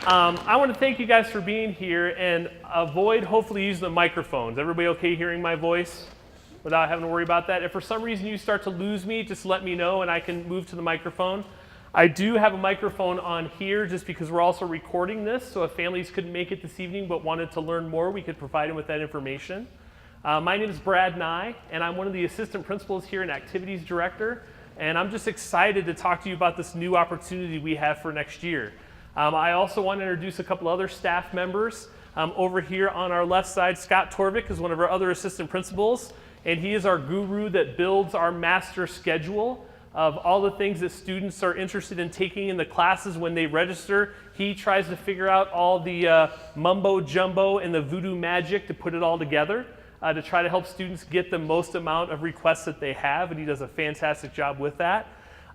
I want to thank you guys for being here and avoid hopefully using the microphones. Everybody okay hearing my voice without having to worry about that? If for some reason you start to lose me, just let me know and I can move to the microphone. I do have a microphone on here just because we're also recording this, so if families couldn't make it this evening but wanted to learn more, we could provide them with that information. My name is Brad Nye, and I'm one of the assistant principals here and activities director, and I'm just excited to talk to you about this new opportunity we have for next year. I also want to introduce a couple other staff members. Over here on our left side, Scott Torvik is one of our other assistant principals, and he is our guru that builds our master schedule of all the things that students are interested in taking in the classes when they register. He tries to figure out all the mumbo jumbo and the voodoo magic to put it all together to try to help students get the most amount of requests that they have, and he does a fantastic job with that.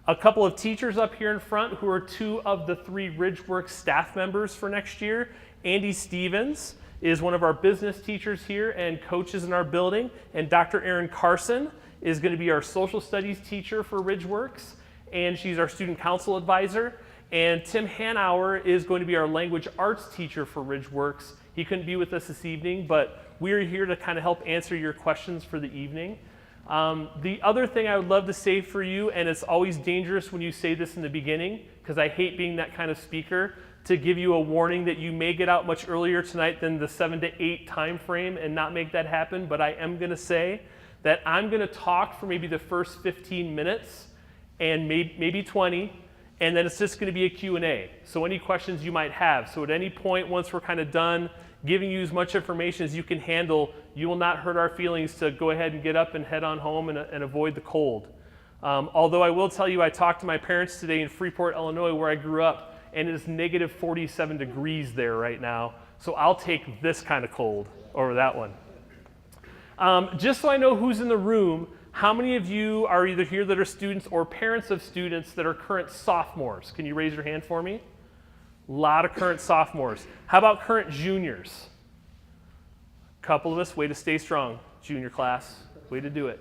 A couple of teachers up here in front who are two of the 3 RidgeWorks staff members for next year. Andy Stevens is one of our business teachers here and coaches in our building, and Dr. Erin Carson is going to be our social studies teacher for RidgeWorks, and she's our student council advisor. And Tim Hanauer is going to be our language arts teacher for RidgeWorks. He couldn't be with us this evening, but we're here to kind of help answer your questions for the evening. The other thing I would love to say for you, and it's always dangerous when you say this in the beginning, because I hate being that kind of speaker, to give you a warning that you may get out much earlier tonight than the 7 to 8 time frame and not make that happen, but I am going to say that I'm going to talk for maybe the first 15 minutes and maybe 20, and then it's just going to be a Q&A. So any questions you might have. So at any point, once we're kind of done giving you as much information as you can handle, you will not hurt our feelings to go ahead and get up and head on home and avoid the cold. Although I will tell you, I talked to my parents today in Freeport, Illinois, where I grew up, and it is negative 47 degrees there right now. So I'll take this kind of cold over that one. Just so I know who's in the room, how many of you are either here that are students or parents of students that are current sophomores? Can you raise your hand for me? A lot of current sophomores. How about current juniors? A couple of us, way to stay strong, junior class, way to do it.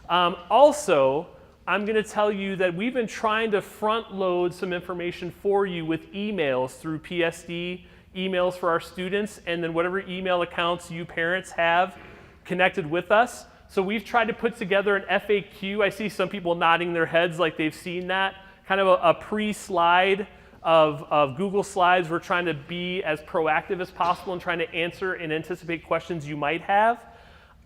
Also, I'm going to tell you that we've been trying to front load some information for you with emails through PSD, emails for our students, and then whatever email accounts you parents have connected with us. So we've tried to put together an FAQ. I see some people nodding their heads like they've seen that. Kind of a pre-slide of Google Slides. We're trying to be as proactive as possible and trying to answer and anticipate questions you might have.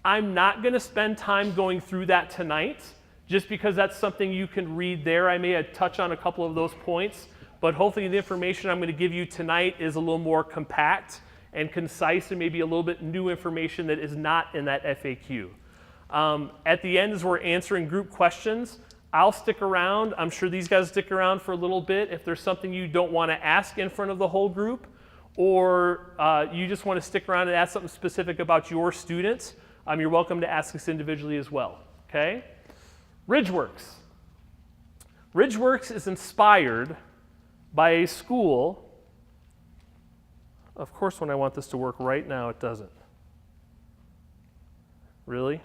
I'm not going to spend time going through that tonight, just because that's something you can read there. I may touch on a couple of those points, but hopefully the information I'm going to give you tonight is a little more compact and concise and maybe a little bit new information that is not in that FAQ. At the end, as we're answering group questions, I'll stick around. I'm sure these guys stick around for a little bit. If there's something you don't want to ask in front of the whole group, or you just want to stick around and ask something specific about your students, you're welcome to ask us individually as well. Okay? RidgeWorks. RidgeWorks is inspired by a school. Of course, when I want this to work right now, it doesn't. Really?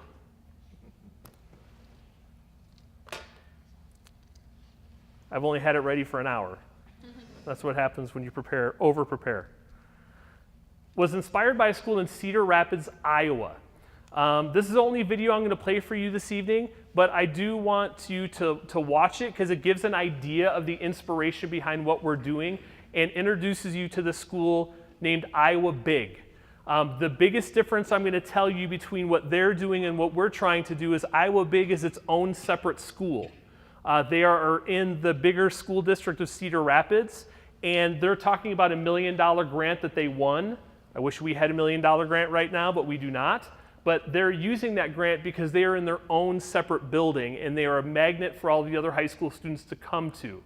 I've only had it ready for an hour. That's what happens when you over-prepare. Was inspired by a school in Cedar Rapids, Iowa. This is the only video I'm going to play for you this evening, but I do want you to watch it because it gives an idea of the inspiration behind what we're doing and introduces you to the school named Iowa Big. The biggest difference I'm going to tell you between what they're doing and what we're trying to do is Iowa Big is its own separate school. They are in the bigger school district of Cedar Rapids, and they're talking about $1 million grant that they won. I wish we had $1 million grant right now, but we do not. But they're using that grant because they are in their own separate building, and they are a magnet for all the other high school students to come to.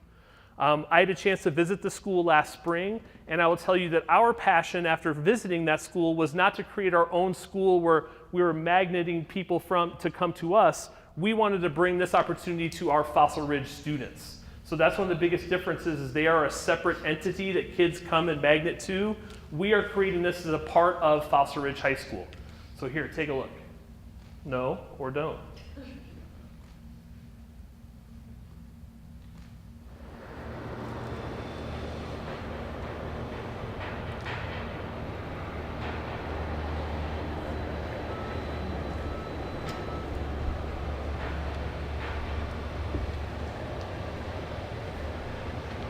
I had a chance to visit the school last spring, and I will tell you that our passion after visiting that school was not to create our own school where we were magneting people to come to us. We wanted to bring this opportunity to our Fossil Ridge students. So that's one of the biggest differences is they are a separate entity that kids come and magnet to. We are creating this as a part of Fossil Ridge High School. So here, take a look. No or don't.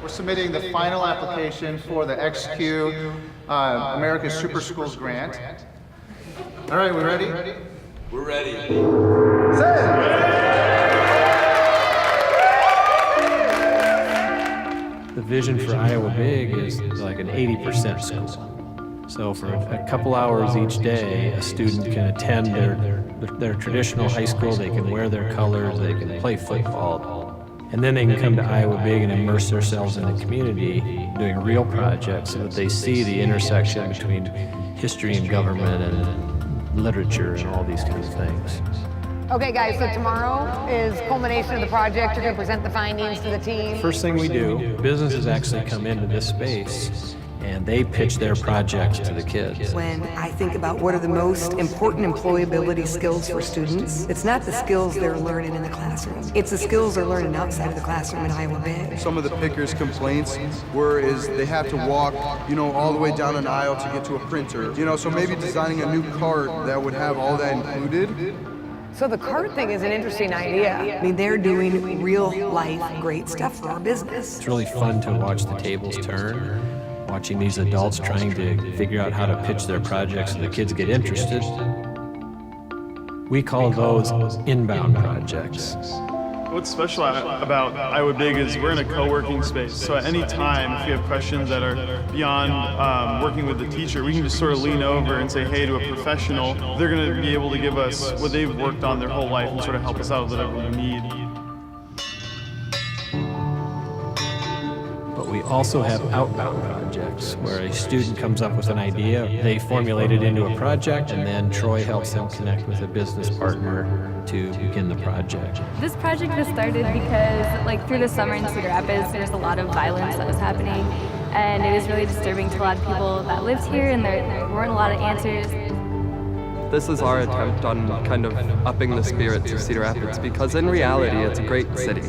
We're submitting the final application for the XQ America's Super Schools Grant. All right, we ready? We're ready. The vision for Iowa Big is like an 80% school. So for a couple hours each day, a student can attend their traditional high school, they can wear their colors, they can play football, and then they can come to Iowa Big and immerse themselves in the community doing real projects so that they see the intersection between history and government and literature and all these kinds of things. Okay guys, so tomorrow is culmination of the project. You're going to present the findings to the team. First thing we do, businesses actually come into this space and they pitch their projects to the kids. When I think about what are the most important employability skills for students, it's not the skills they're learning in the classroom. It's the skills they're learning outside of the classroom in Iowa Big. Some of the pickers' complaints is they have to walk, all the way down an aisle to get to a printer. So maybe designing a new cart that would have all that included. So the cart thing is an interesting idea. I mean, they're doing real life great stuff for our business. It's really fun to watch the tables turn, watching these adults trying to figure out how to pitch their projects so the kids get interested. We call those inbound projects. What's special about Iowa Big is we're in a co-working space, so at any time, if you have questions that are beyond working with the teacher, we can just sort of lean over and say, hey, to a professional. They're going to be able to give us what they've worked on their whole life and sort of help us out with whatever we need. But we also have outbound projects where a student comes up with an idea, they formulate it into a project, and then Troy helps them connect with a business partner to begin the project. This project was started because, through the summer in Cedar Rapids, there was a lot of violence that was happening, and it was really disturbing to a lot of people that lived here, and there weren't a lot of answers. This is our attempt on kind of upping the spirits of Cedar Rapids, because in reality, it's a great city.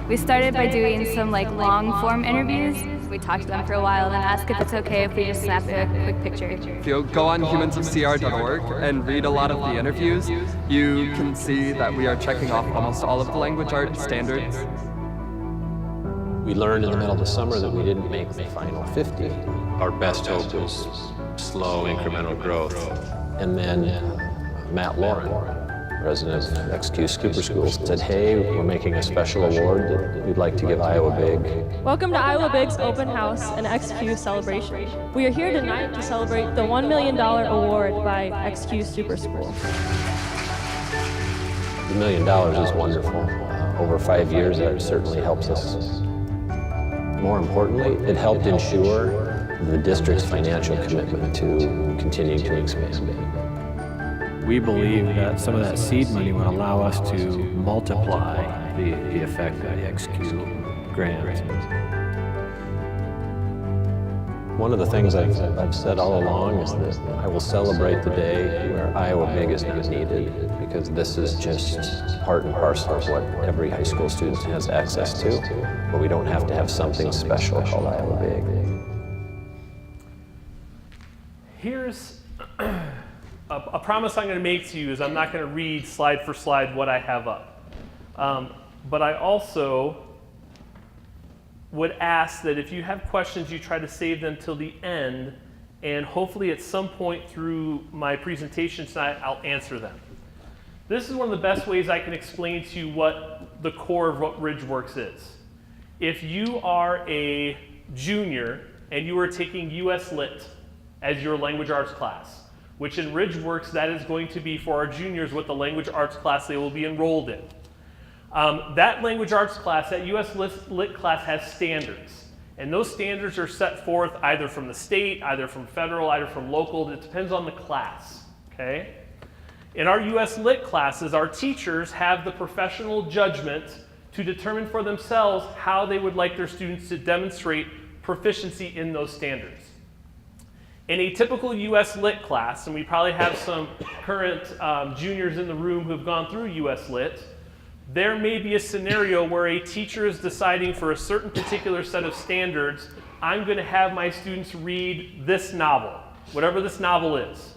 We started by doing some long-form interviews. We talked to them for a while and then asked if it's okay if we just snap a quick picture. If you go on humansofcr.org and read a lot of the interviews, you can see that we are checking off almost all of the language arts standards. We learned in the middle of the summer that we didn't make the final 50. Our best hope was slow incremental growth. And then Matt Lauren, president of XQ Super Schools, said, hey, we're making a special award that we'd like to give Iowa Big. Welcome to Iowa Big's open house and XQ celebration. We are here tonight to celebrate the $1 million award by XQ Super School. $1 million is wonderful. Over 5 years, that certainly helps us. More importantly, it helped ensure the district's financial commitment to continuing to expand. We believe that some of that seed money would allow us to multiply the effect of the XQ grant. One of the things I've said all along is that I will celebrate the day where Iowa Big is not needed, because this is just part and parcel of what every high school student has access to, but we don't have to have something special called Iowa Big. Here's a promise I'm going to make to you is I'm not going to read slide for slide what I have up. But I also would ask that if you have questions, you try to save them till the end, and hopefully at some point through my presentation tonight, I'll answer them. This is one of the best ways I can explain to you what the core of what RidgeWorks is. If you are a junior and you are taking US Lit as your language arts class, which in RidgeWorks, that is going to be for our juniors what the language arts class they will be enrolled in. That language arts class, that US Lit class has standards. And those standards are set forth either from the state, either from federal, either from local. It depends on the class, okay? In our US Lit classes, our teachers have the professional judgment to determine for themselves how they would like their students to demonstrate proficiency in those standards. In a typical US Lit class, and we probably have some current juniors in the room who have gone through US Lit, there may be a scenario where a teacher is deciding for a certain particular set of standards, I'm going to have my students read this novel, whatever this novel is.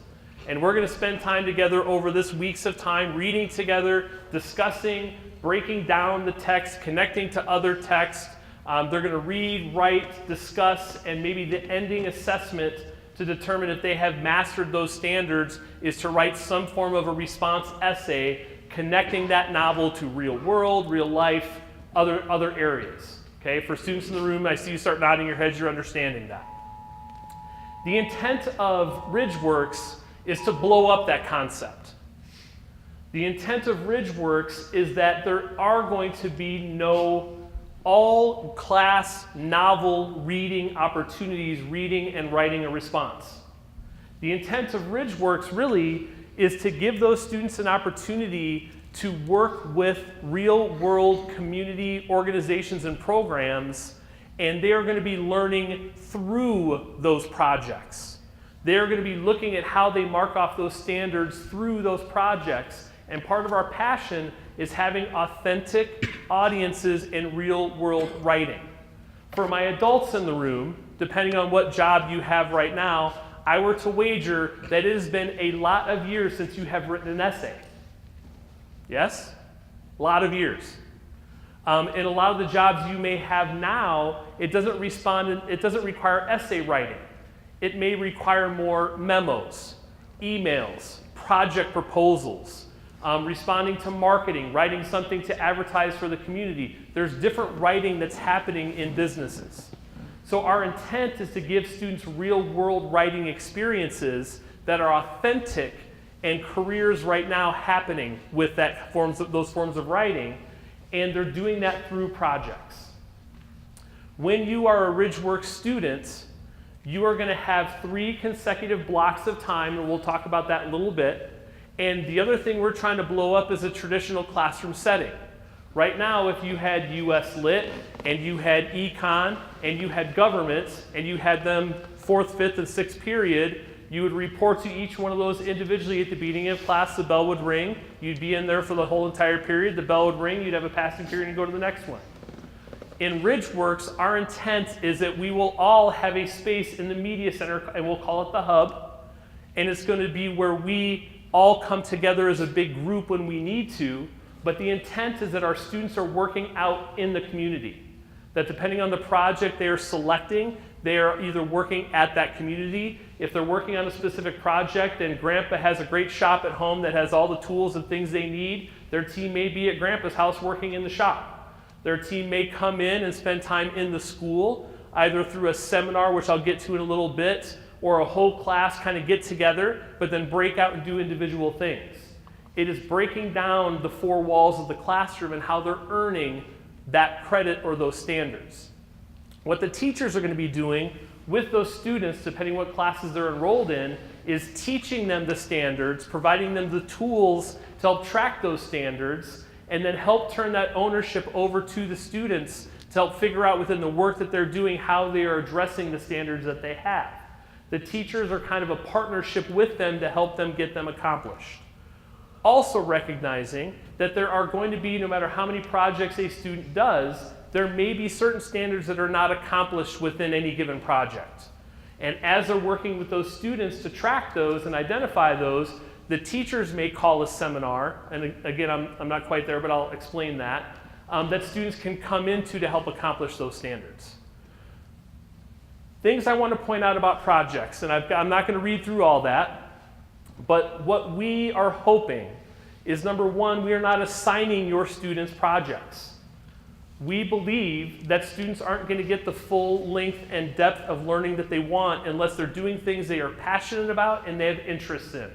And we're going to spend time together over this weeks of time reading together, discussing, breaking down the text, connecting to other texts, They're going to read, write, discuss, and maybe the ending assessment to determine if they have mastered those standards is to write some form of a response essay connecting that novel to real world, real life, other areas. Okay, for students in the room, I see you start nodding your heads, you're understanding that. The intent of RidgeWorks is to blow up that concept. The intent of RidgeWorks is that there are going to be no all-class novel reading opportunities, reading and writing a response. The intent of RidgeWorks really is to give those students an opportunity to work with real-world community organizations and programs, and they are going to be learning through those projects. They are going to be looking at how they mark off those standards through those projects, and part of our passion is having authentic audiences in real-world writing. For my adults in the room, depending on what job you have right now, I were to wager that it has been a lot of years since you have written an essay. Yes? A lot of years. In a lot of the jobs you may have now, it doesn't require essay writing. It may require more memos, emails, project proposals, responding to marketing, writing something to advertise for the community. There's different writing that's happening in businesses. So our intent is to give students real-world writing experiences that are authentic and careers right now happening with those forms of writing, and they're doing that through projects. When you are a RidgeWorks student, you are going to have 3 consecutive blocks of time, and we'll talk about that in a little bit. And the other thing we're trying to blow up is a traditional classroom setting. Right now, if you had US Lit, and you had Econ, and you had governments, and you had them 4th, 5th, and 6th period, you would report to each one of those individually at the beginning of class, the bell would ring, you'd be in there for the whole entire period, the bell would ring, you'd have a passing period and go to the next one. In RidgeWorks, our intent is that we will all have a space in the media center, and we'll call it the hub, and it's going to be where we all come together as a big group when we need to, but the intent is that our students are working out in the community. That depending on the project they are selecting, they are either working at that community. If they're working on a specific project and Grandpa has a great shop at home that has all the tools and things they need, their team may be at Grandpa's house working in the shop. Their team may come in and spend time in the school, either through a seminar, which I'll get to in a little bit, or a whole class kind of get together, but then break out and do individual things. It is breaking down the 4 walls of the classroom and how they're earning that credit or those standards. What the teachers are going to be doing with those students, depending what classes they're enrolled in, is teaching them the standards, providing them the tools to help track those standards, and then help turn that ownership over to the students to help figure out within the work that they're doing how they are addressing the standards that they have. The teachers are kind of a partnership with them to help them get them accomplished. Also recognizing that there are going to be, no matter how many projects a student does, there may be certain standards that are not accomplished within any given project. And as they're working with those students to track those and identify those, the teachers may call a seminar, and again, I'm not quite there, but I'll explain that, that students can come into to help accomplish those standards. Things I want to point out about projects, and I'm not going to read through all that, but what we are hoping is, number one, we are not assigning your students projects. We believe that students aren't going to get the full length and depth of learning that they want unless they're doing things they are passionate about and they have interests in.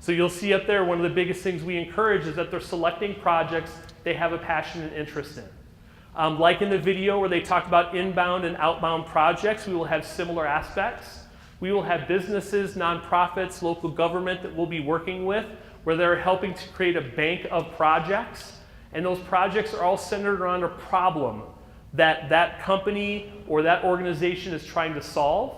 So you'll see up there, one of the biggest things we encourage is that they're selecting projects they have a passion and interest in. Like in the video where they talked about inbound and outbound projects, we will have similar aspects. We will have businesses, nonprofits, local government that we'll be working with, where they're helping to create a bank of projects. And those projects are all centered around a problem that that company or that organization is trying to solve.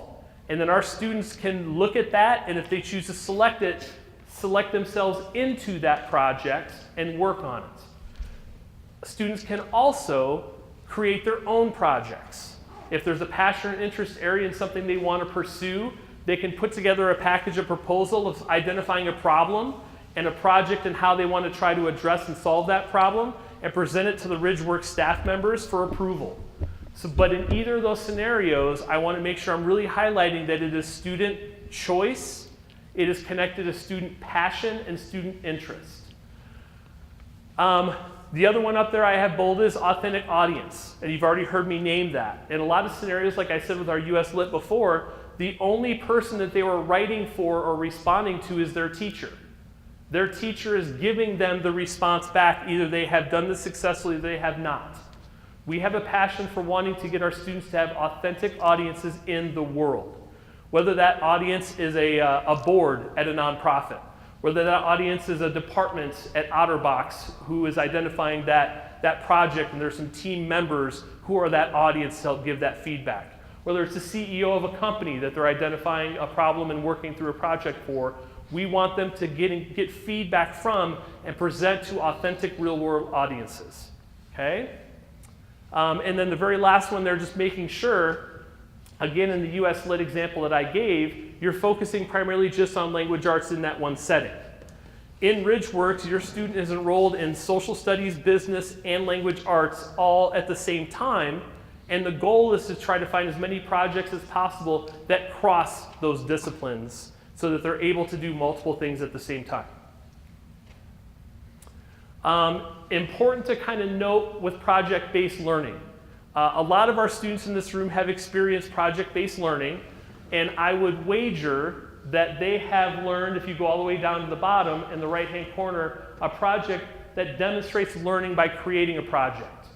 And then our students can look at that, and if they choose to select it, select themselves into that project and work on it. Students can also create their own projects. If there's a passion or interest area in something they want to pursue, they can put together a package of proposal of identifying a problem and a project and how they want to try to address and solve that problem, and present it to the RidgeWorks staff members for approval. But in either of those scenarios, I want to make sure I'm really highlighting that it is student choice, it is connected to student passion and student interest. The other one up there I have bold is authentic audience, and you've already heard me name that. In a lot of scenarios, like I said with our US Lit before, the only person that they were writing for or responding to is their teacher. Their teacher is giving them the response back. Either they have done this successfully or they have not. We have a passion for wanting to get our students to have authentic audiences in the world. Whether that audience is a board at a nonprofit, whether that audience is a department at OtterBox who is identifying that project and there's some team members who are that audience to help give that feedback. Whether it's the CEO of a company that they're identifying a problem and working through a project for, we want them to get feedback from and present to authentic real-world audiences, okay? And then the very last one, they're just making sure, again, in the US Lit example that I gave, you're focusing primarily just on language arts in that one setting. In RidgeWorks, your student is enrolled in social studies, business, and language arts all at the same time, and the goal is to try to find as many projects as possible that cross those disciplines so that they're able to do multiple things at the same time. Important to kind of note with project-based learning. A lot of our students in this room have experienced project-based learning, and I would wager that they have learned, if you go all the way down to the bottom in the right-hand corner, a project that demonstrates learning by creating a project.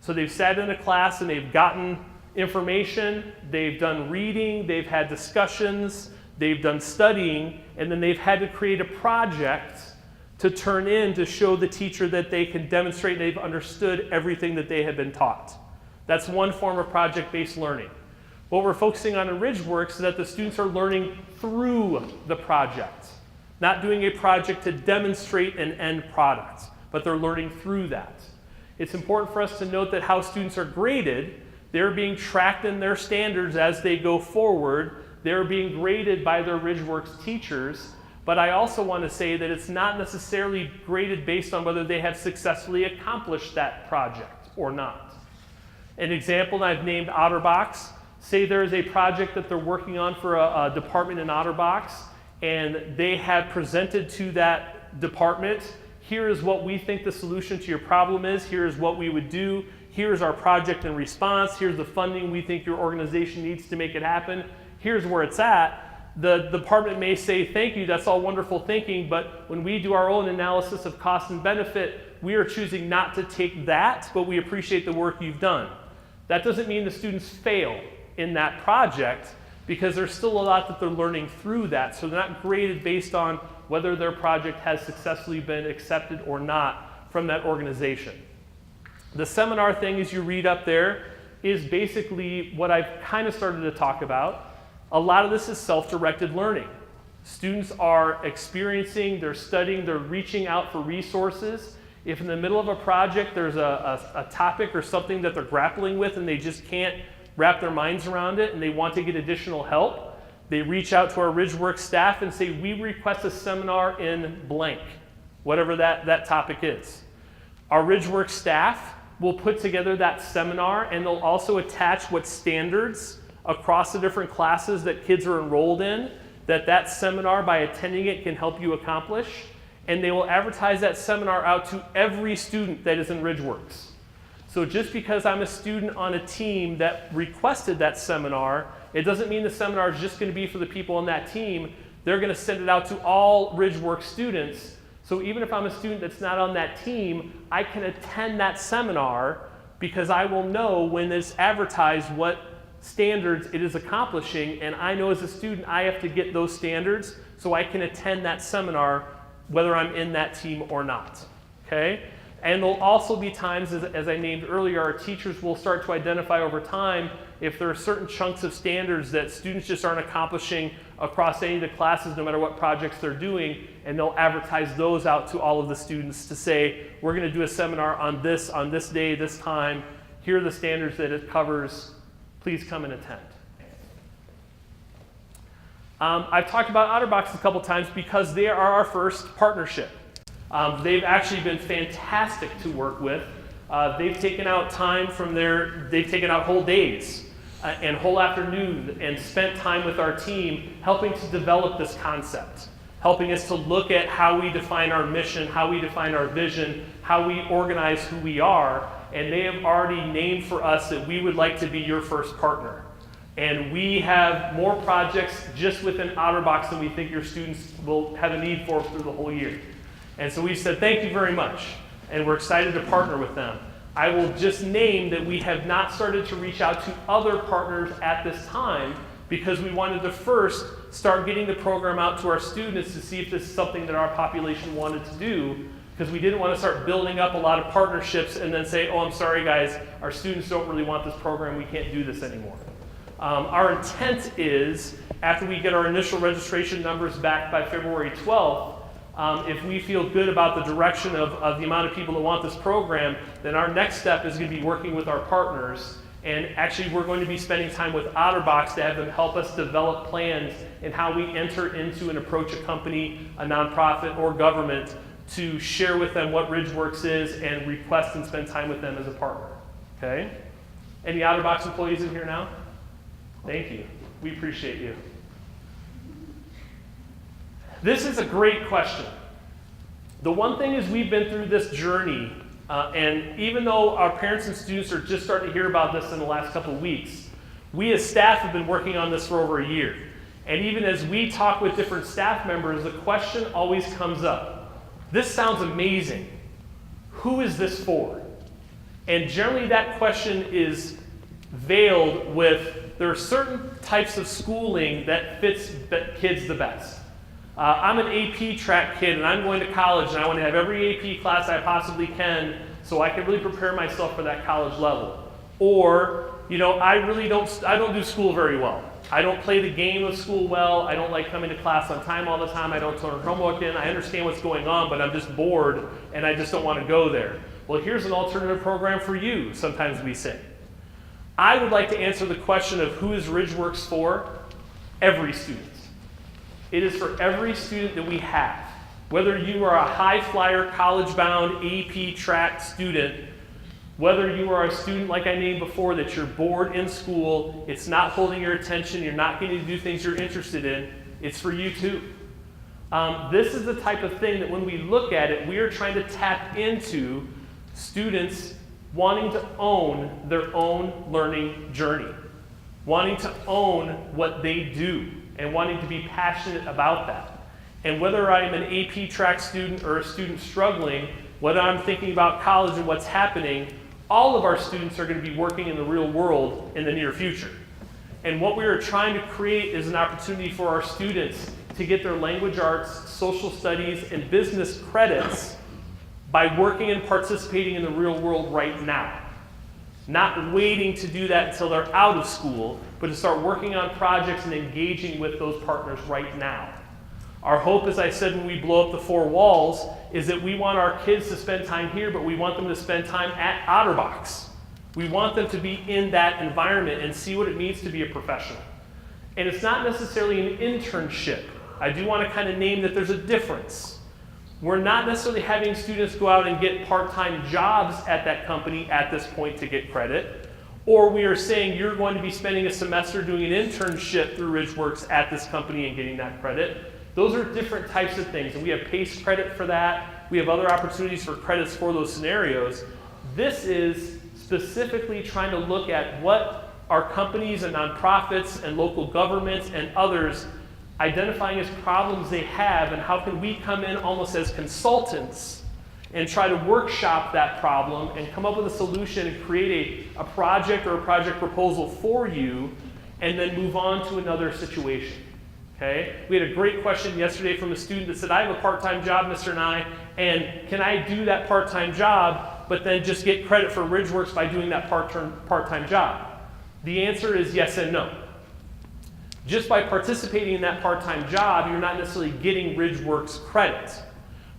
So they've sat in a class and they've gotten information, they've done reading, they've had discussions, they've done studying, and then they've had to create a project to turn in to show the teacher that they can demonstrate they've understood everything that they have been taught. That's one form of project-based learning. What we're focusing on in RidgeWorks is that the students are learning through the project, not doing a project to demonstrate an end product, but they're learning through that. It's important for us to note that how students are graded, they're being tracked in their standards as they go forward. They're being graded by their RidgeWorks teachers, but I also want to say that it's not necessarily graded based on whether they have successfully accomplished that project or not. An example, I've named OtterBox. Say there is a project that they're working on for a department in OtterBox, and they have presented to that department, here is what we think the solution to your problem is, here is what we would do, here's our project in response, here's the funding we think your organization needs to make it happen, here's where it's at. The department may say, thank you, that's all wonderful thinking, but when we do our own analysis of cost and benefit, we are choosing not to take that, but we appreciate the work you've done. That doesn't mean the students fail in that project, because there's still a lot that they're learning through that, so they're not graded based on whether their project has successfully been accepted or not from that organization. The seminar thing, as you read up there, is basically what I've kind of started to talk about. A lot of this is self-directed learning. Students are experiencing, they're studying, they're reaching out for resources. If in the middle of a project there's a topic or something that they're grappling with and they just can't wrap their minds around it and they want to get additional help, they reach out to our RidgeWorks staff and say, we request a seminar in blank, whatever that topic is. Our RidgeWorks staff will put together that seminar, and they'll also attach what standards across the different classes that kids are enrolled in, that seminar, by attending it, can help you accomplish. And they will advertise that seminar out to every student that is in RidgeWorks. So just because I'm a student on a team that requested that seminar, it doesn't mean the seminar is just going to be for the people on that team. They're going to send it out to all RidgeWorks students. So even if I'm a student that's not on that team, I can attend that seminar because I will know when it's advertised what standards it is accomplishing, and I know as a student I have to get those standards so I can attend that seminar whether I'm in that team or not, okay? And there'll also be times, as I named earlier, our teachers will start to identify over time if there are certain chunks of standards that students just aren't accomplishing across any of the classes, no matter what projects they're doing, and they'll advertise those out to all of the students to say, we're going to do a seminar on this day, this time. Here are the standards that it covers. Please come and attend. I've talked about OtterBox a couple times because they are our first partnership. They've actually been fantastic to work with. They've taken out time from they've taken out whole days and whole afternoon and spent time with our team helping to develop this concept, helping us to look at how we define our mission, how we define our vision, how we organize who we are, and they have already named for us that we would like to be your first partner. And we have more projects just within OtterBox than we think your students will have a need for through the whole year. And so we said, thank you very much. And we're excited to partner with them. I will just name that we have not started to reach out to other partners at this time because we wanted to first start getting the program out to our students to see if this is something that our population wanted to do, because we didn't want to start building up a lot of partnerships and then say, oh, I'm sorry guys, our students don't really want this program, we can't do this anymore. Our intent is, after we get our initial registration numbers back by February 12th, if we feel good about the direction of the amount of people that want this program, then our next step is going to be working with our partners. And actually, we're going to be spending time with OtterBox to have them help us develop plans in how we enter into and approach a company, a nonprofit, or government to share with them what RidgeWorks is and request and spend time with them as a partner. Okay? Any OtterBox employees in here now? Thank you. We appreciate you. This is a great question. The one thing is we've been through this journey, and even though our parents and students are just starting to hear about this in the last couple of weeks, we as staff have been working on this for over a year. And even as we talk with different staff members, the question always comes up. This sounds amazing. Who is this for? And generally that question is veiled with, there are certain types of schooling that fits kids the best. I'm an AP track kid and I'm going to college and I want to have every AP class I possibly can so I can really prepare myself for that college level. Or, you know, I don't do school very well. I don't play the game of school well. I don't like coming to class on time all the time. I don't turn homework in. I understand what's going on, but I'm just bored and I just don't want to go there. Well, here's an alternative program for you, sometimes we say. I would like to answer the question of who is RidgeWorks for? Every student. It is for every student that we have. Whether you are a high flyer, college-bound, AP track student, whether you are a student like I named before that you're bored in school, it's not holding your attention, you're not getting to do things you're interested in, it's for you too. This is the type of thing that when we look at it, we are trying to tap into students wanting to own their own learning journey, wanting to own what they do, and wanting to be passionate about that. And whether I'm an AP track student or a student struggling, whether I'm thinking about college and what's happening, all of our students are going to be working in the real world in the near future. And what we are trying to create is an opportunity for our students to get their language arts, social studies, and business credits by working and participating in the real world right now. Not waiting to do that until they're out of school, but to start working on projects and engaging with those partners right now. Our hope, as I said when we blow up the 4 walls, is that we want our kids to spend time here, but we want them to spend time at OtterBox. We want them to be in that environment and see what it means to be a professional. And it's not necessarily an internship. I do want to kind of name that there's a difference. We're not necessarily having students go out and get part-time jobs at that company at this point to get credit, or we are saying you're going to be spending a semester doing an internship through RidgeWorks at this company and getting that credit. Those are different types of things, and we have PACE credit for that. We have other opportunities for credits for those scenarios. This is specifically trying to look at what our companies and nonprofits and local governments and others identifying as problems they have, and how can we come in almost as consultants and try to workshop that problem and come up with a solution and create a project or a project proposal for you, and then move on to another situation. Okay? We had a great question yesterday from a student that said, I have a part-time job, Mr. Nye, and can I do that part-time job, but then just get credit for RidgeWorks by doing that part-time job? The answer is yes and no. Just by participating in that part-time job, you're not necessarily getting RidgeWorks credit.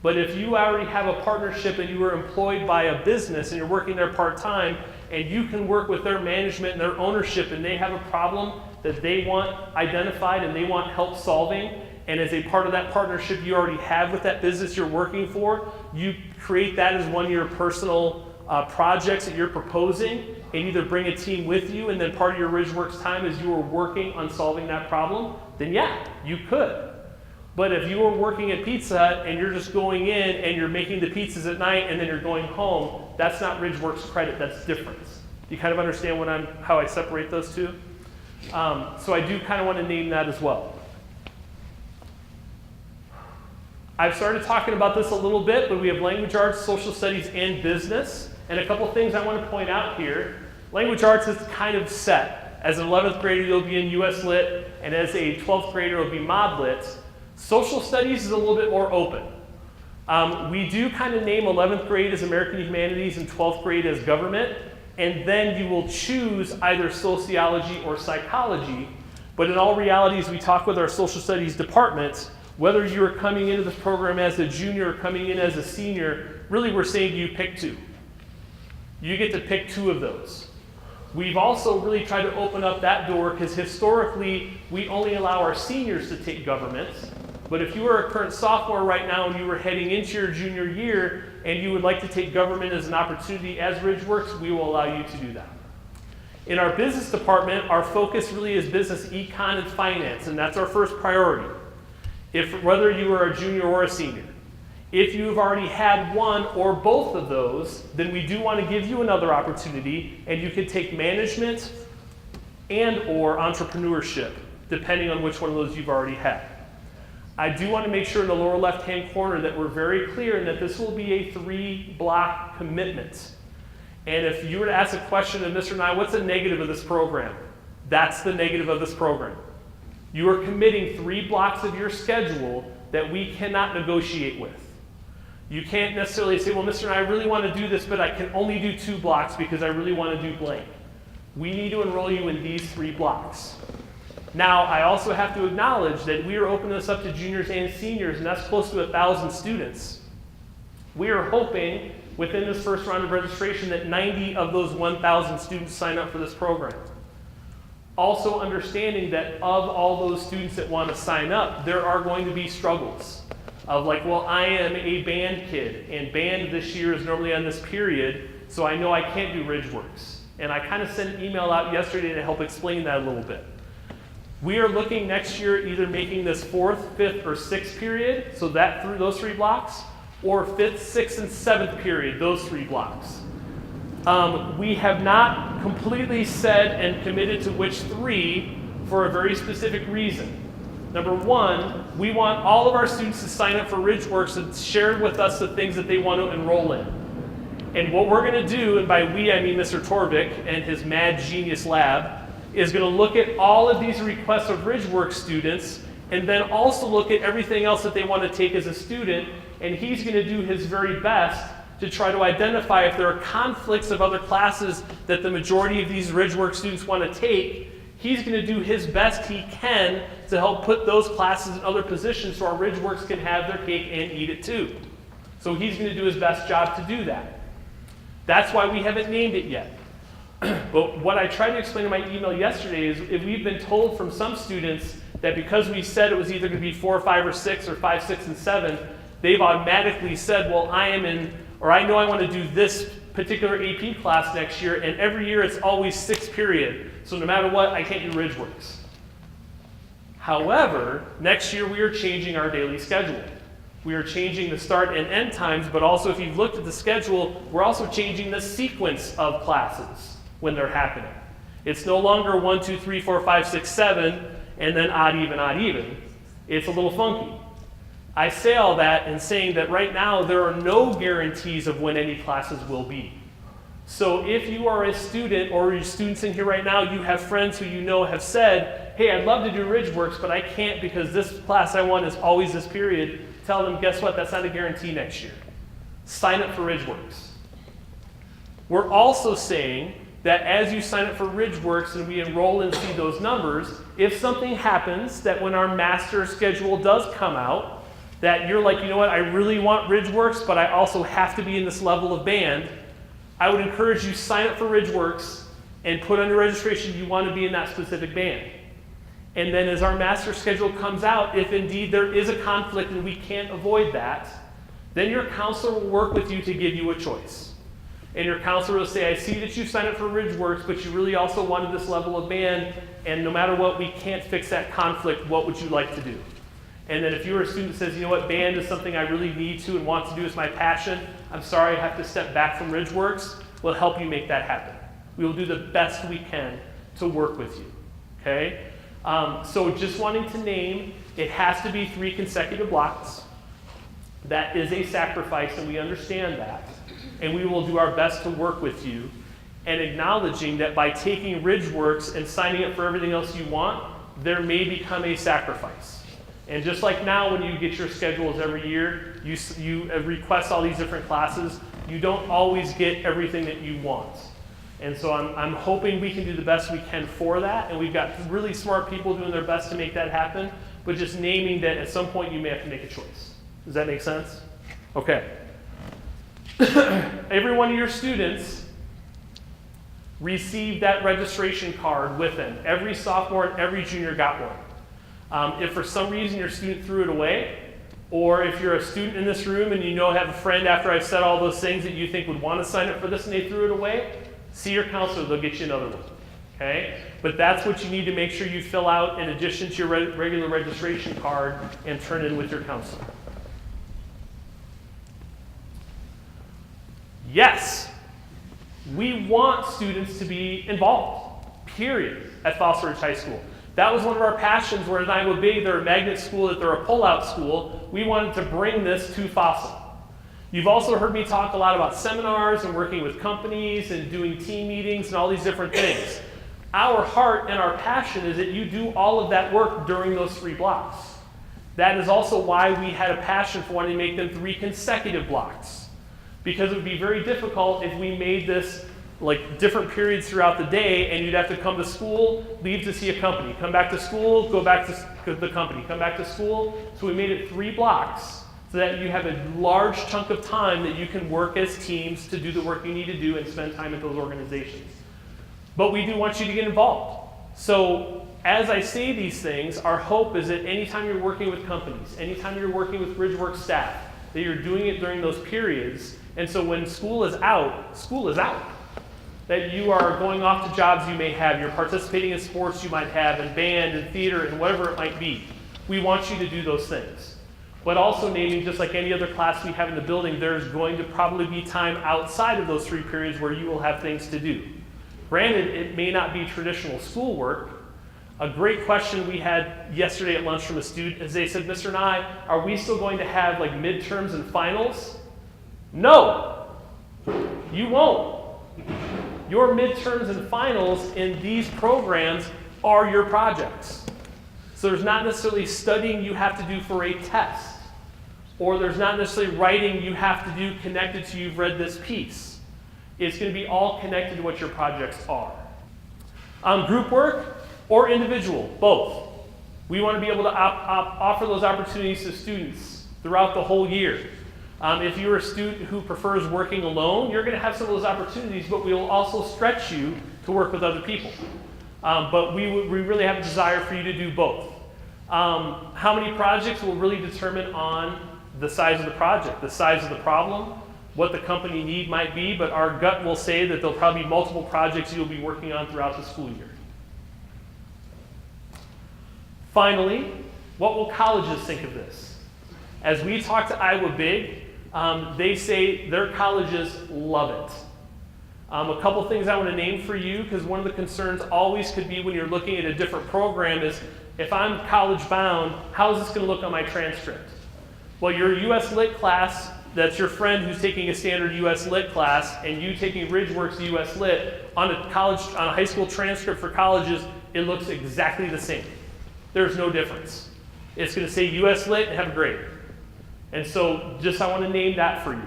But if you already have a partnership and you are employed by a business and you're working there part-time, and you can work with their management and their ownership, and they have a problem that they want identified and they want help solving, and as a part of that partnership you already have with that business you're working for, you create that as one of your personal projects that you're proposing and either bring a team with you, and then part of your RidgeWorks time is you are working on solving that problem, then yeah, you could. But if you were working at Pizza Hut and you're just going in and you're making the pizzas at night and then you're going home, that's not RidgeWorks credit, that's different. You kind of understand how I separate those two? So I do kind of want to name that as well. I've started talking about this a little bit, but we have language arts, social studies, and business. And a couple things I want to point out here. Language arts is kind of set. As an 11th grader, you'll be in US Lit, and as a 12th grader, it'll be Mod Lit. Social studies is a little bit more open. We do kind of name 11th grade as American Humanities and 12th grade as government, and then you will choose either sociology or psychology. But in all realities, we talk with our social studies departments, whether you're coming into this program as a junior or coming in as a senior, really we're saying you pick two. You get to pick two of those. We've also really tried to open up that door because historically we only allow our seniors to take government. But if you are a current sophomore right now and you were heading into your junior year and you would like to take government as an opportunity as RidgeWorks, we will allow you to do that. In our business department, our focus really is business, econ, and finance, and that's our first priority. Whether you are a junior or a senior. If you've already had one or both of those, then we do want to give you another opportunity, and you could take management and or entrepreneurship, depending on which one of those you've already had. I do want to make sure in the lower left-hand corner that we're very clear and that this will be a 3-block commitment. And if you were to ask a question of Mr. Nye, what's the negative of this program? That's the negative of this program. You are committing 3 blocks of your schedule that we cannot negotiate with. You can't necessarily say, well, Mr. Nye, I really want to do this, but I can only do 2 blocks because I really want to do blank. We need to enroll you in these 3 blocks. Now, I also have to acknowledge that we are opening this up to juniors and seniors, and that's close to 1,000 students. We are hoping within this first round of registration that 90 of those 1,000 students sign up for this program. Also understanding that of all those students that want to sign up, there are going to be struggles of like, well, I am a band kid, and band this year is normally on this period, so I know I can't do RidgeWorks. And I kind of sent an email out yesterday to help explain that a little bit. We are looking next year either making this 4th, 5th, or 6th period, so that through those 3 blocks, or 5th, 6th, and 7th period, those 3 blocks. We have not completely said and committed to which 3 for a very specific reason. Number 1, we want all of our students to sign up for RidgeWorks and share with us the things that they want to enroll in. And what we're going to do, and by we I mean Mr. Torvik and his mad genius lab, is going to look at all of these requests of RidgeWorks students and then also look at everything else that they want to take as a student, and he's going to do his very best to try to identify if there are conflicts of other classes that the majority of these RidgeWorks students want to take. He's going to do his best he can to help put those classes in other positions so our RidgeWorks can have their cake and eat it too. So he's going to do his best job to do that. That's why we haven't named it yet. But what I tried to explain in my email yesterday is if we've been told from some students that because we said it was either going to be 4, 5, or 6, or 5, 6, and 7, they've automatically said, well, I am in, or I know I want to do this particular AP class next year, and every year it's always 6th period. So no matter what, I can't do RidgeWorks. However, next year we are changing our daily schedule. We are changing the start and end times, but also if you've looked at the schedule, we're also changing the sequence of classes when they're happening. It's no longer 1, 2, 3, 4, 5, 6, 7, and then odd, even, odd, even. It's a little funky. I say all that in saying that right now there are no guarantees of when any classes will be. So if you are a student or your students in here right now, you have friends who you know have said, hey, I'd love to do RidgeWorks, but I can't because this class I want is always this period. Tell them, guess what? That's not a guarantee next year. Sign up for RidgeWorks. We're also saying that as you sign up for RidgeWorks and we enroll and see those numbers, if something happens that when our master schedule does come out, that you're like, you know what, I really want RidgeWorks, but I also have to be in this level of band, I would encourage you sign up for RidgeWorks and put on your registration you want to be in that specific band. And then as our master schedule comes out, if indeed there is a conflict and we can't avoid that, then your counselor will work with you to give you a choice. and your counselor will say, I see that you signed up for RidgeWorks, but you really also wanted this level of band, and no matter what, we can't fix that conflict. What would you like to do? And then if you're a student that says, you know what, band is something I really need to and want to do, is my passion, I'm sorry I have to step back from RidgeWorks, we'll help you make that happen. We will do the best we can to work with you, okay? So just wanting to name, it has to be 3 consecutive blocks. That is a sacrifice, and we understand that. And we will do our best to work with you, and acknowledging that by taking RidgeWorks and signing up for everything else you want, there may become a sacrifice. And just like now when you get your schedules every year, you request all these different classes, you don't always get everything that you want. And so I'm hoping we can do the best we can for that, and we've got really smart people doing their best to make that happen, but just naming that at some point you may have to make a choice. Does that make sense? Okay. Every one of your students received that registration card with them. Every sophomore and every junior got one. If for some reason your student threw it away, or if you're a student in this room and you know have a friend after I've said all those things that you think would want to sign up for this and they threw it away, see your counselor, they'll get you another one. Okay? But that's what you need to make sure you fill out in addition to your regular registration card and turn in with your counselor. Yes, we want students to be involved, period, at Fossil Ridge High School. That was one of our passions, where at Iowa Big, they're a magnet school, that they're a pullout school. We wanted to bring this to Fossil. You've also heard me talk a lot about seminars and working with companies and doing team meetings and all these different things. Our heart and our passion is that you do all of that work during those 3 blocks. That is also why we had a passion for wanting to make them 3 consecutive blocks. Because it would be very difficult if we made this like different periods throughout the day, and you'd have to come to school, leave to see a company, come back to school, go back to the company, come back to school. So we made it 3 blocks so that you have a large chunk of time that you can work as teams to do the work you need to do and spend time at those organizations. But we do want you to get involved. So as I say these things, our hope is that anytime you're working with companies, anytime you're working with RidgeWorks staff, that you're doing it during those periods. And so when school is out, school is out. That you are going off to jobs you may have, you're participating in sports you might have, in band, and theater, and whatever it might be. We want you to do those things. But also naming, just like any other class we have in the building, there's going to probably be time outside of those 3 periods where you will have things to do. Granted, it may not be traditional schoolwork. A great question we had yesterday at lunch from a student is they said, Mr. Nye, are we still going to have like midterms and finals? No, you won't. Your midterms and finals in these programs are your projects. So there's not necessarily studying you have to do for a test, or there's not necessarily writing you have to do connected to you've read this piece. It's going to be all connected to what your projects are. Group work or individual, both. We want to be able to offer those opportunities to students throughout the whole year. If you're a student who prefers working alone, you're going to have some of those opportunities, but we will also stretch you to work with other people. But we really have a desire for you to do both. How many projects will really determine on the size of the project, the size of the problem, what the company need might be, but our gut will say that there'll probably be multiple projects you'll be working on throughout the school year. Finally, what will colleges think of this? As we talk to Iowa Big, they say their colleges love it. A couple things I want to name for you, because one of the concerns always could be when you're looking at a different program is, if I'm college bound, how is this going to look on my transcript? Well, your US Lit class, that's your friend who's taking a standard US Lit class, and you taking RidgeWorks US Lit, on a high school transcript for colleges, it looks exactly the same. There's no difference. It's going to say US Lit and have a grade. And so just I want to name that for you.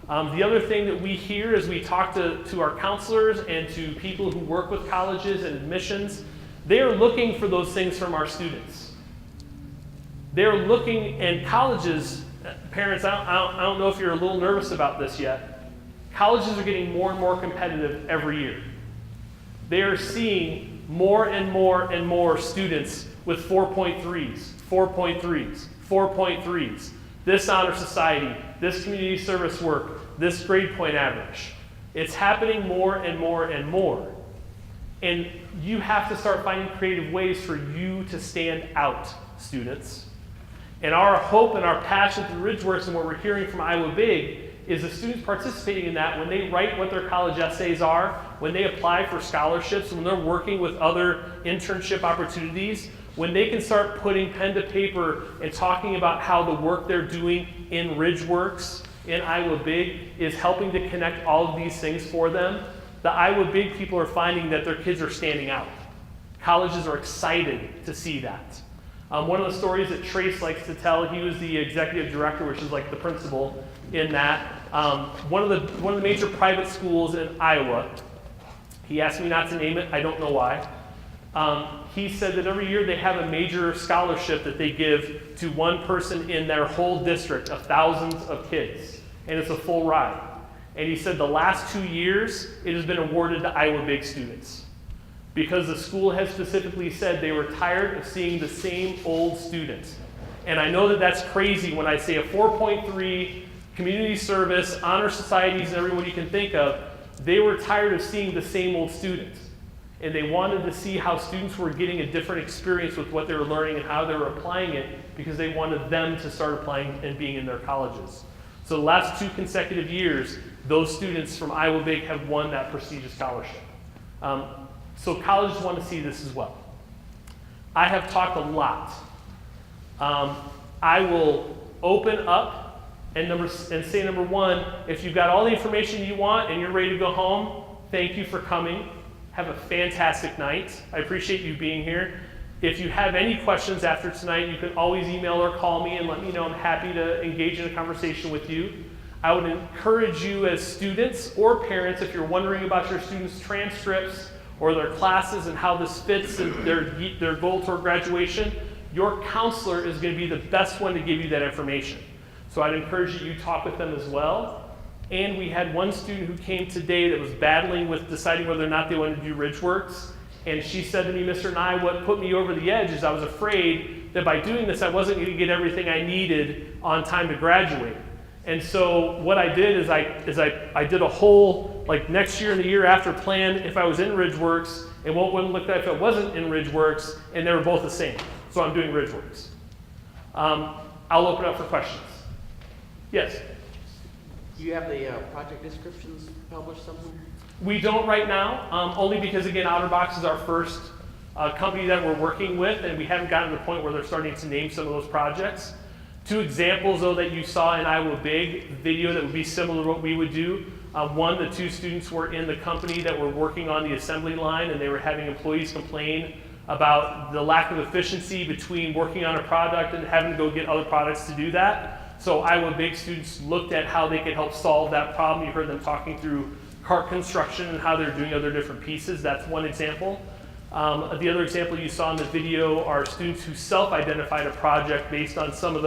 The other thing that we hear as we talk to our counselors and to people who work with colleges and admissions, they are looking for those things from our students. They're looking, and colleges, parents, I don't know if you're a little nervous about this yet, colleges are getting more and more competitive every year. They are seeing more and more and more students with 4.3s, 4.3s, 4.3s. This honor society, this community service work, this grade point average. It's happening more and more and more. And you have to start finding creative ways for you to stand out, students. And our hope and our passion through Ridgeworks and what we're hearing from Iowa Big is the students participating in that when they write what their college essays are, when they apply for scholarships, when they're working with other internship opportunities, when they can start putting pen to paper and talking about how the work they're doing in Ridgeworks, in Iowa Big, is helping to connect all of these things for them, the Iowa Big people are finding that their kids are standing out. Colleges are excited to see that. One of the stories that Trace likes to tell, he was the executive director, which is like the principal in that. One of the major private schools in Iowa, he asked me not to name it, I don't know why. He said that every year they have a major scholarship that they give to one person in their whole district of thousands of kids, and it's a full ride. And he said the last 2 years, it has been awarded to Iowa Big students, because the school has specifically said they were tired of seeing the same old students. And I know that that's crazy when I say a 4.3 community service, honor societies, and everyone you can think of, they were tired of seeing the same old students. And they wanted to see how students were getting a different experience with what they were learning and how they were applying it, because they wanted them to start applying and being in their colleges. So the last 2 consecutive years, those students from Iowa Big have won that prestigious scholarship. So colleges want to see this as well. I have talked a lot. I will open up and say number one, if you've got all the information you want and you're ready to go home, thank you for coming. Have a fantastic night. I appreciate you being here. If you have any questions after tonight, you can always email or call me and let me know. I'm happy to engage in a conversation with you. I would encourage you as students or parents, if you're wondering about your students' transcripts or their classes and how this fits in their goal toward graduation, your counselor is going to be the best one to give you that information. So I'd encourage you to talk with them as well. And we had one student who came today that was battling with deciding whether or not they wanted to do Ridgeworks. And she said to me, Mr. Nye, what put me over the edge is I was afraid that by doing this, I wasn't going to get everything I needed on time to graduate. And so what I did is I did a whole, like next year and the year after plan if I was in Ridgeworks and what would look like if I wasn't in Ridgeworks, and they were both the same. So I'm doing Ridgeworks. I'll open up for questions. Yes? Do you have the project descriptions published somewhere? We don't right now, only because, again, OtterBox is our first company that we're working with, and we haven't gotten to the point where they're starting to name some of those projects. 2 examples, though, that you saw in Iowa Big video that would be similar to what we would do. One, the 2 students were in the company that were working on the assembly line, and they were having employees complain about the lack of efficiency between working on a product and having to go get other products to do that. So Iowa Big students looked at how they could help solve that problem. You heard them talking through cart construction and how they're doing other different pieces. That's one example. The other example you saw in the video are students who self-identified a project based on some of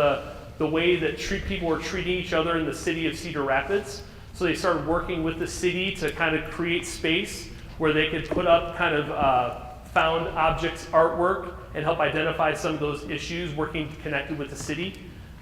the way that people were treating each other in the city of Cedar Rapids. So they started working with the city to kind of create space where they could put up kind of found objects artwork and help identify some of those issues working connected with the city.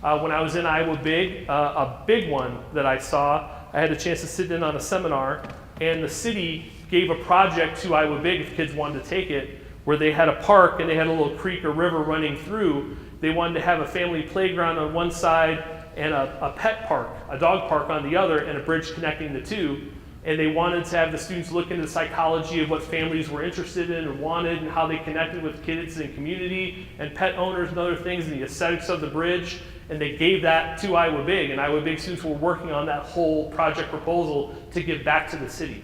When I was in Iowa Big, a big one that I saw, I had a chance to sit in on a seminar, and the city gave a project to Iowa Big if kids wanted to take it, where they had a park and they had a little creek or river running through. They wanted to have a family playground on one side and a pet park, a dog park on the other, and a bridge connecting the two. And they wanted to have the students look into the psychology of what families were interested in and wanted and how they connected with kids and community and pet owners and other things and the aesthetics of the bridge. And they gave that to Iowa Big, and Iowa Big students were working on that whole project proposal to give back to the city.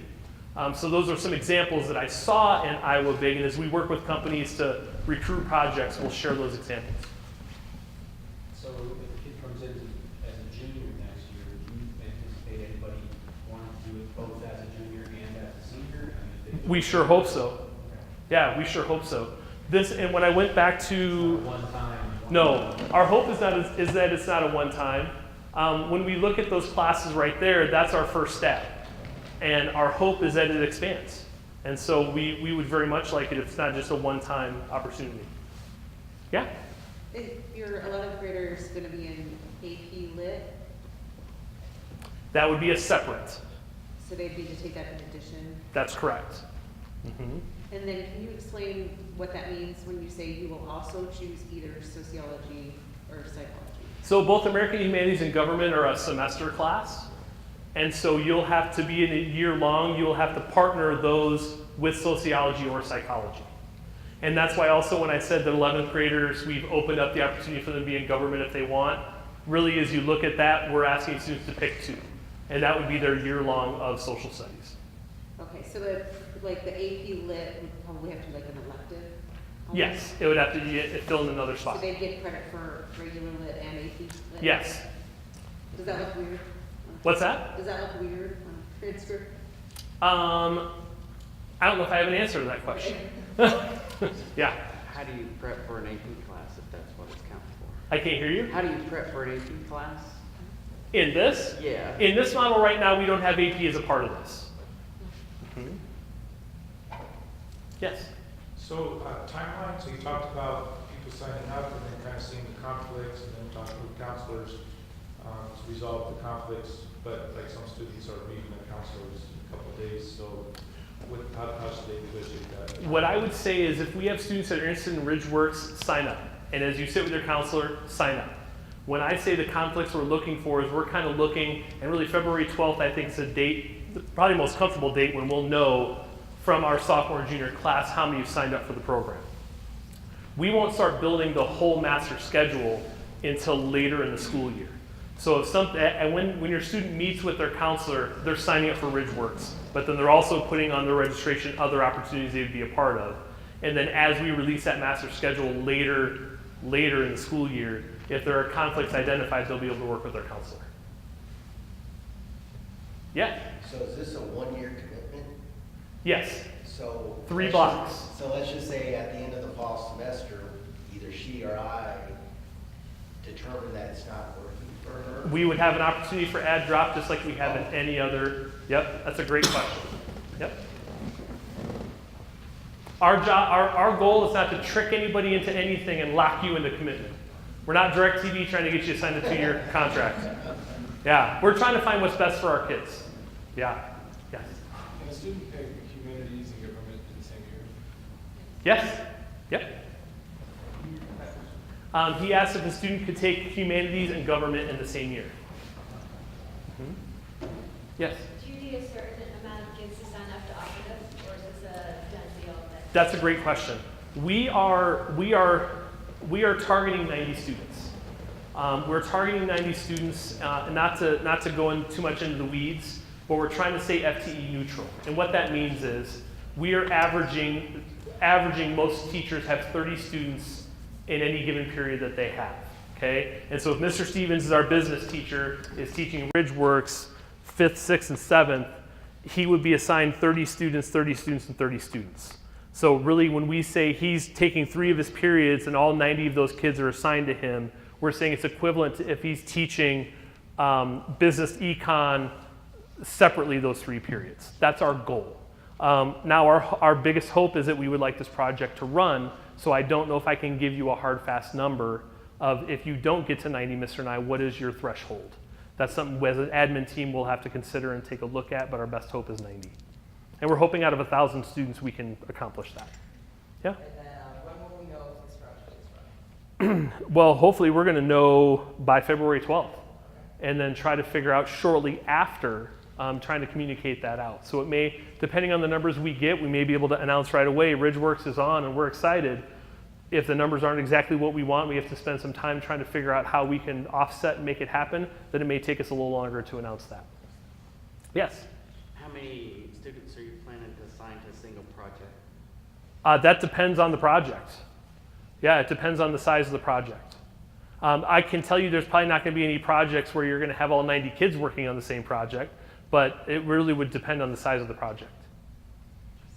So those are some examples that I saw in Iowa Big, and as we work with companies to recruit projects, we'll share those examples. So if a kid comes in as a junior next year, do you anticipate anybody wanting to do it both as a junior and as a senior? We sure hope so. Yeah, we sure hope so. And when I went back to no, our hope is that it's not a one-time. When we look at those classes right there, that's our first step. And our hope is that it expands. And so we would very much like it if it's not just a one-time opportunity. Yeah? Is your 11th graders going to be in AP Lit? That would be a separate. So they'd need to take that in addition? That's correct. Mm-hmm. And then can you explain what that means when you say you will also choose either sociology or psychology? So both American Humanities and Government are a semester class. And so you'll have to be in a year long, you'll have to partner those with sociology or psychology. And that's why also when I said that 11th graders, we've opened up the opportunity for them to be in government if they want. Really, as you look at that, we're asking students to pick 2. And that would be their year long of social studies. Okay, so the AP Lit would probably have to be like an elective? almost? Yes, it would have to be fill in another So spot. they'd get credit for regular Lit and AP Lit? Yes. Does that look weird? What's that? Does that look weird on transcript? I don't know if I have an answer to that question. Yeah. How do you prep for an AP class if that's what it's counted for? I can't hear you. How do you prep for an AP class? In this? Yeah. In this model right now, we don't have AP as a part of this. Yes. So timeline, so you talked about people signing up and then kind of seeing the conflicts and then talking with counselors to resolve the conflicts, but like some students are meeting their counselors in a couple of days, so how should they negotiate that? What I would say is if we have students that are interested in RidgeWorks, sign up. And as you sit with your counselor, sign up. When I say the conflicts we're looking for is we're kind of looking, and really February 12th I think is a date, probably the most comfortable date when we'll know from our sophomore and junior class how many have signed up for the program. We won't start building the whole master schedule until later in the school year. So if and when your student meets with their counselor, they're signing up for RidgeWorks, but then they're also putting on their registration other opportunities they would be a part of. And then as we release that master schedule later in the school year, if there are conflicts identified, they'll be able to work with their counselor. Yeah? So is this a one-year commitment? Yes. So 3 blocks. So let's just say at the end of the fall semester, either she or I determine that it's not working for her. We would have an opportunity for add drop just like we have in any other. Yep, that's a great question. Yep. Our goal is not to trick anybody into anything and lock you into commitment. We're not DirecTV trying to get you to sign a 2-year contract. Yeah, we're trying to find what's best for our kids. Yeah. Yes. Can a student pick humanities and government in the same year? Yes. Yep. He asked if a student could take humanities and government in the same year. Yes. Do you need a certain amount of kids to sign up to offer this, or is this a done deal? That's a great question. We are targeting 90 students. We're targeting 90 students, not to go in too much into the weeds, but we're trying to stay FTE neutral. And what that means is we are averaging most teachers have 30 students in any given period that they have. Okay? And so if Mr. Stevens is our business teacher, is teaching RidgeWorks 5th, 6th, and 7th, he would be assigned 30 students, 30 students, and 30 students. So really when we say he's taking 3 of his periods and all 90 of those kids are assigned to him, we're saying it's equivalent to if he's teaching business econ separately those 3 periods. That's our goal. Now our biggest hope is that we would like this project to run, so I don't know if I can give you a hard, fast number of if you don't get to 90, Mr. Nye, what is your threshold? That's something as an admin team we'll have to consider and take a look at, but our best hope is 90. And we're hoping out of 1,000 students we can accomplish that. Yeah? And then when will we know if this project is running? Well, hopefully we're going to know by February 12th, and then try to figure out shortly after trying to communicate that out. So it may, depending on the numbers we get, we may be able to announce right away, RidgeWorks is on and we're excited. If the numbers aren't exactly what we want, we have to spend some time trying to figure out how we can offset and make it happen, then it may take us a little longer to announce that. Yes? How many students are you planning to assign to a single project? That depends on the project. Yeah, it depends on the size of the project. I can tell you there's probably not going to be any projects where you're going to have all 90 kids working on the same project, but it really would depend on the size of the project.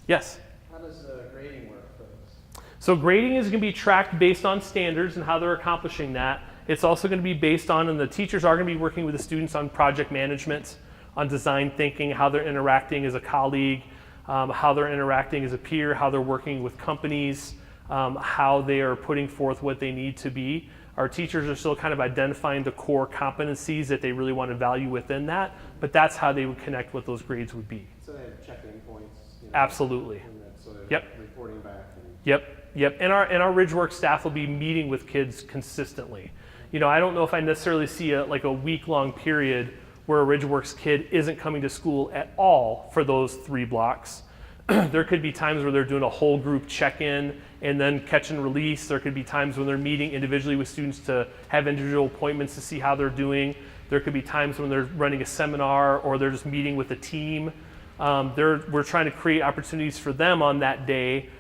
Yes? How does grading work for this? So grading is going to be tracked based on standards and how they're accomplishing that. It's also going to be based on, and the teachers are going to be working with the students on project management, on design thinking, how they're interacting as a colleague, how they're interacting as a peer, how they're working with companies, how they are putting forth what they need to be. Our teachers are still kind of identifying the core competencies that they really want to value within that, but that's how they would connect what those grades would be. So they have check-in points. Absolutely. And that's sort of Yep. reporting back. Yep. And our RidgeWorks staff will be meeting with kids consistently. I don't know if I necessarily see a week-long period where a RidgeWorks kid isn't coming to school at all for those 3 blocks. There could be times where they're doing a whole group check-in and then catch and release. There could be times when they're meeting individually with students to have individual appointments to see how they're doing. There could be times when they're running a seminar or they're just meeting with a team. We're trying to create opportunities for them on that day,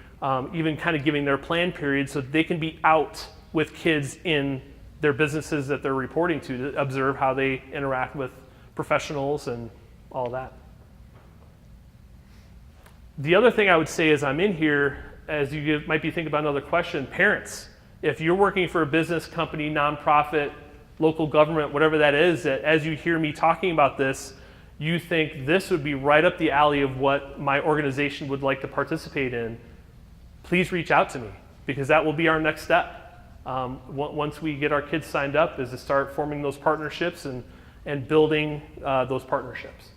even kind of giving their plan period so they can be out with kids in their businesses that they're reporting to observe how they interact with professionals and all that. The other thing I would say as I'm in here, as you might be thinking about another question, parents, if you're working for a business, company, nonprofit, local government, whatever that is, that as you hear me talking about this, you think this would be right up the alley of what my organization would like to participate in, please reach out to me, because that will be our next step. Once we get our kids signed up, is to start forming those partnerships and building those partnerships.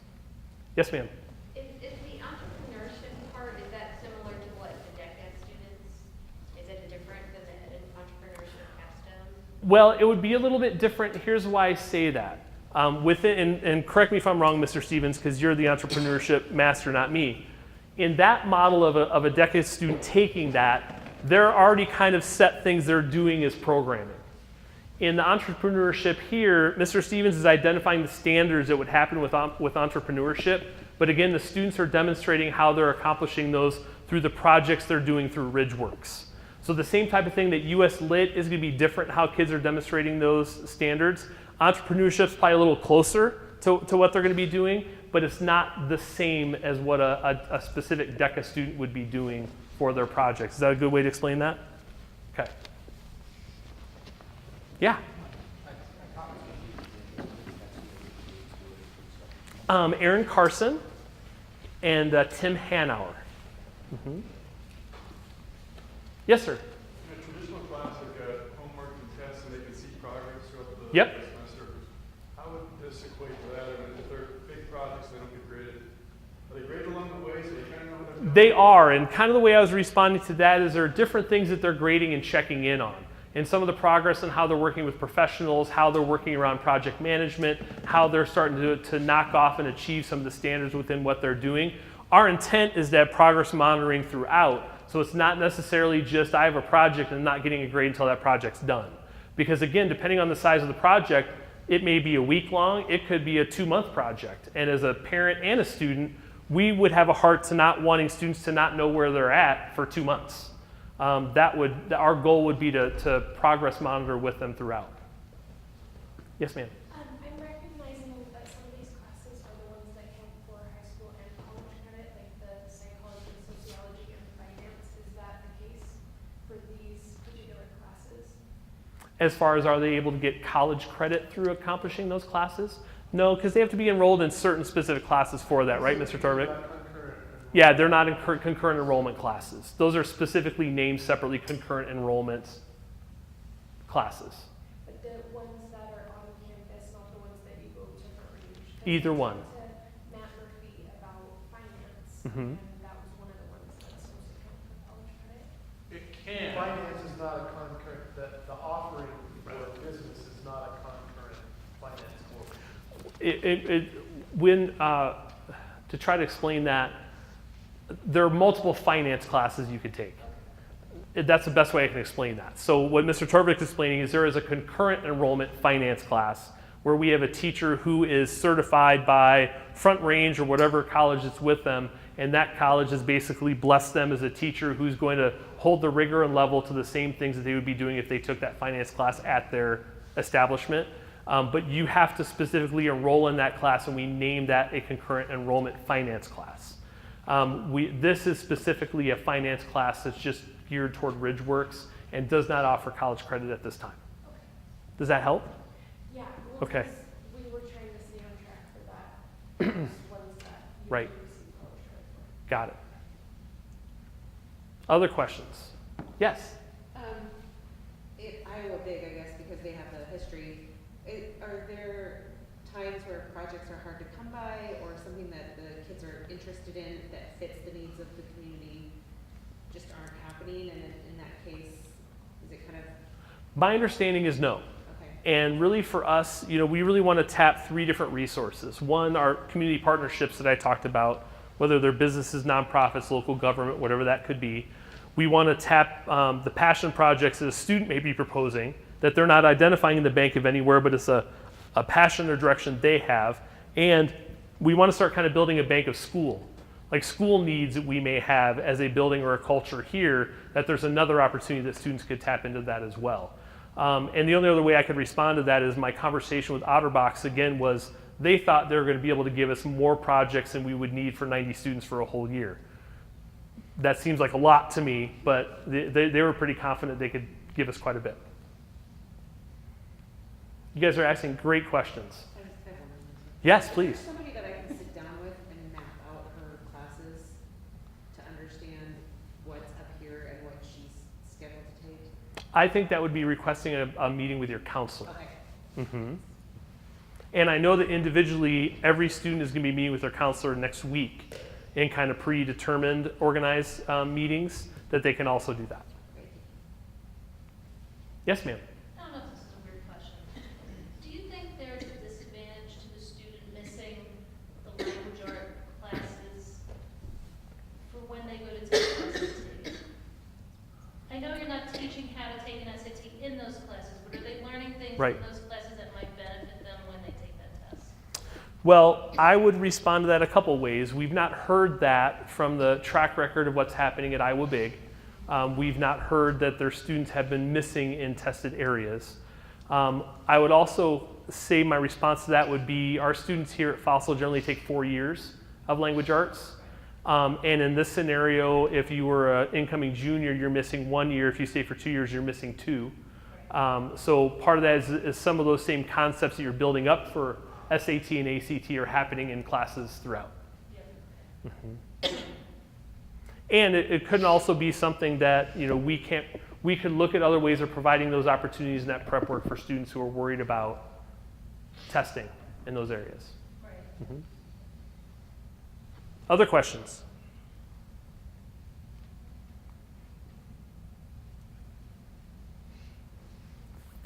Yes, ma'am. Is the entrepreneurship part, is that similar to what the DECA students, is it different than the entrepreneurship capstone? Well, it would be a little bit different. Here's why I say that. And correct me if I'm wrong, Mr. Stevens, because you're the entrepreneurship master, not me. In that model of a DECA student taking that, they're already kind of set things they're doing as programming. In the entrepreneurship here, Mr. Stevens is identifying the standards that would happen with entrepreneurship, but again, the students are demonstrating how they're accomplishing those through the projects they're doing through RidgeWorks. So the same type of thing that US Lit is going to be different how kids are demonstrating those standards. Entrepreneurship's probably a little closer to what they're going to be doing, but it's not the same as what a specific DECA student would be doing for their projects. Is that a good way to explain that? Okay. Yeah. Aaron Carson and Tim Hanauer. Mm-hmm. Yes, sir. In a traditional class, like homework and tests, and they can see progress throughout the Yep. semester. How would this equate to that? I mean, if they're big projects, they don't get graded. Are they graded along the way so they kind of know what they're doing? They are, and kind of the way I was responding to that is there are different things that they're grading and checking in on. And some of the progress and how they're working with professionals, how they're working around project management, how they're starting to knock off and achieve some of the standards within what they're doing. Our intent is that progress monitoring throughout. So it's not necessarily just I have a project and not getting a grade until that project's done. Because again, depending on the size of the project, it may be a week long, it could be a 2-month project. And as a parent and a student, we would have a heart to not wanting students to not know where they're at for 2 months. Our goal would be to progress monitor with them throughout. Yes, ma'am. I'm recognizing that some of these classes are the ones that count for high school and college credit, like the psychology, sociology, and finance. Is that the case for these particular classes? As far as are they able to get college credit through accomplishing those classes? No, because they have to be enrolled in certain specific classes for that, right, Mr. Torvik? Yeah, they're not in concurrent enrollment classes. Those are specifically named separately concurrent enrollment classes. But the ones that are on campus, not the ones that you go to for research. Either one. To Matt Murphy about finance, Mm-hmm. and that was one of the ones that's supposed to count for college credit. It can. Finance is not a concurrent, the offering for business is not a concurrent finance course. To try to explain that, there are multiple finance classes you could take. That's the best way I can explain that. So what Mr. Torvik is explaining is there is a concurrent enrollment finance class where we have a teacher who is certified by Front Range or whatever college that's with them, and that college has basically blessed them as a teacher who's going to hold the rigor and level to the same things that they would be doing if they took that finance class at their establishment. But you have to specifically enroll in that class, and we name that a concurrent enrollment finance class. This is specifically a finance class that's just geared toward RidgeWorks and does not offer college credit at this time. Okay. Does that help? Yeah. Okay. We were trying to stay on track for that. Those ones that you Right. receive college credit for. Got it. Other questions? Yes. Iowa Big, I guess, because are there times where projects are hard to come by or something that the kids are interested in that fits the needs of the community just aren't happening? And in that case, is it kind of? My understanding is no. And really for us, we really want to tap 3 different resources. One, our community partnerships that I talked about, whether they're businesses, nonprofits, local government, whatever that could be. We want to tap the passion projects that a student may be proposing that they're not identifying in the bank of anywhere, but it's a passion or direction they have. And we want to start kind of building a bank of school needs that we may have as a building or a culture here, that there's another opportunity that students could tap into that as well. And the only other way I could respond to that is my conversation with Otterbox, again, was they thought they were going to be able to give us more projects than we would need for 90 students for a whole year. That seems like a lot to me, but they were pretty confident they could give us quite a bit. You guys are asking great questions. Yes, please. Is there somebody that I can sit down with and map out her classes to understand what's up here and what she's scheduled to take? I think that would be requesting a meeting with your counselor. And I know that individually, every student is going to be meeting with their counselor next week in kind of predetermined, organized meetings that they can also do that. Yes, ma'am. I don't know if this is a weird question. Do you think there's a disadvantage to the student missing the language art classes for when they go to take an SAT? I know you're not teaching how to take an SAT in those classes, but are they learning things Right. in those classes that might benefit them when they take that test? Well, I would respond to that a couple ways. We've not heard that from the track record of what's happening at Iowa Big. We've not heard that their students have been missing in tested areas. I would also say my response to that would be our students here at Fossil generally take 4 years of language arts. And in this scenario, if you were an incoming junior, you're missing 1 year. If you stay for 2 years, you're missing 2. So part of that is some of those same concepts that you're building up for SAT and ACT are happening in classes throughout. And it could also be something that we could look at other ways of providing those opportunities in that prep work for students who are worried about testing in those areas. Other questions?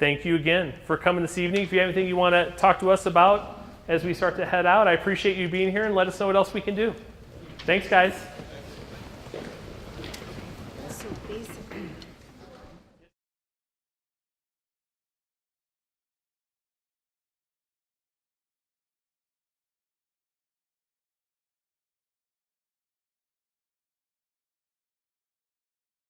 Thank you again for coming this evening. If you have anything you want to talk to us about as we start to head out, I appreciate you being here, and let us know what else we can do. Thanks, guys. So basically,